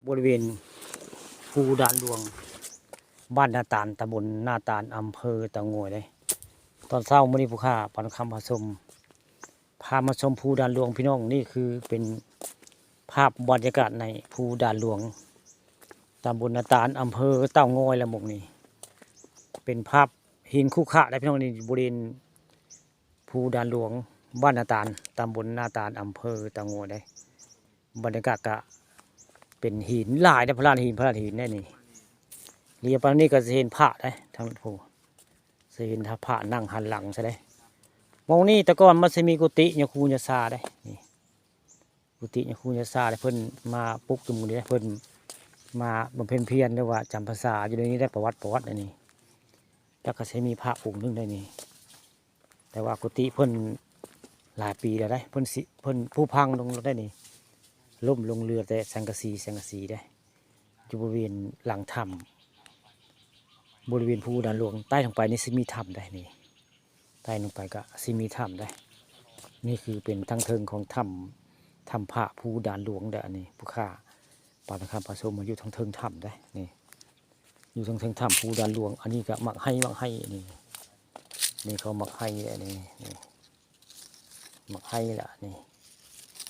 บริเวณภูด่านหลวงบ้านนาตาลตำบลนาตาลอำเภอเต่างอยเลยตอนเช้ามื้อนี้ผู้ค้าปันคำผสมพามาชมภูด่านหลวงพี่น้องนี่คือเป็นภาพบรรยากาศในภูด่านหลวงตำบลนาตาลอำเภอเต่างอยละหมกนี่เป็นภาพหินคุขะได้พี่น้องนี่บริเวณภูด่านหลวงบ้านนาตาลตำบลนาตาลอำเภอเต่างอยได้บรรยากาศกะเป็นหินหลายได้พระลานหินได้นี่เรียบไปนี่ก็จะเห็นพระได้ทั้งผู้จะเห็นพระนั่งหันหลังใช่ไหมมองนี่แต่ก่อนมันจะมีกุฏิยาคูยาซาได้นี่กุฏิยาคูยาซาได้เพิ่นมาปลุกจุ่มนี้ได้เพิ่นมาบำเพ็ญเพียรเรียกว่าจำภาษาอยู่ในนี้ได้ประวัติอันนี้แล้วก็จะมีพระองค์นึงได้นี่แต่ว่ากุฏิเพิ่นหลายปีแล้วได้เพิ่นผู้พังลงได้นี่ล่มลงเรือแต่สังกะสีได้อยู่บริเวณหลังถ้ำบริเวณภูด่านหลวงใต้ลงไปนี่สิมีถ้ำได้นี่ใต้ลงไปก็สิมีถ้ำได้นี่คือเป็นทั้งเทิงของถ้ำพระภูด่านหลวงได้อันนี้ผู้ข้าปาฐคำผสมมาอยู่ทั้งเทิงถ้ำได้นี่อยู่ทั้งเทิงถ้ำภูด่านหลวงอันนี้ก็มักให้นี่เขามักให้ได้นี่มักให้ละนี่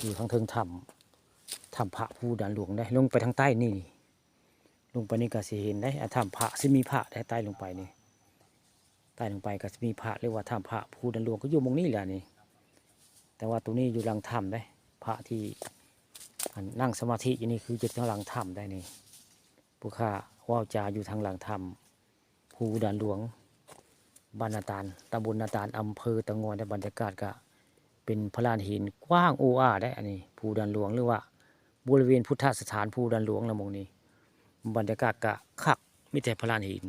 อยู่ทั้งเทิงถ้ำพระภูด่านหลวงได้ลงไปทางใต้นี่ลงไปนี่ก็สิเห็นได้ถ้ำพระสิมีพระได้ใต้ลงไปนี่ใต้ลงไปก็สิมีพระเรียกว่าถ้ำพระภูด่านหลวงก็อยู่มงนี้แหละนี่แต่ว่าตรงนี้อยู่หลังถ้ำได้พระที่นั่งสมาธิอยู่นี่คือจุดทางหลังถ้ำได้นี่ผู้ข้าว่าวจาอยู่ทางหลังถ้ำภูด่านหลวงบ้านนาตาลตำบลนาตาลอำเภอเต่างอยในบรรยากาศก็เป็นพระลานหินกว้างโอ้อาได้อันนี้ภูด่านหลวงหรือว่าบริเวณพุทธสถานภูด่านหลวงละมงนี้บรรยากาศกะคักมิแต่พระลานหิน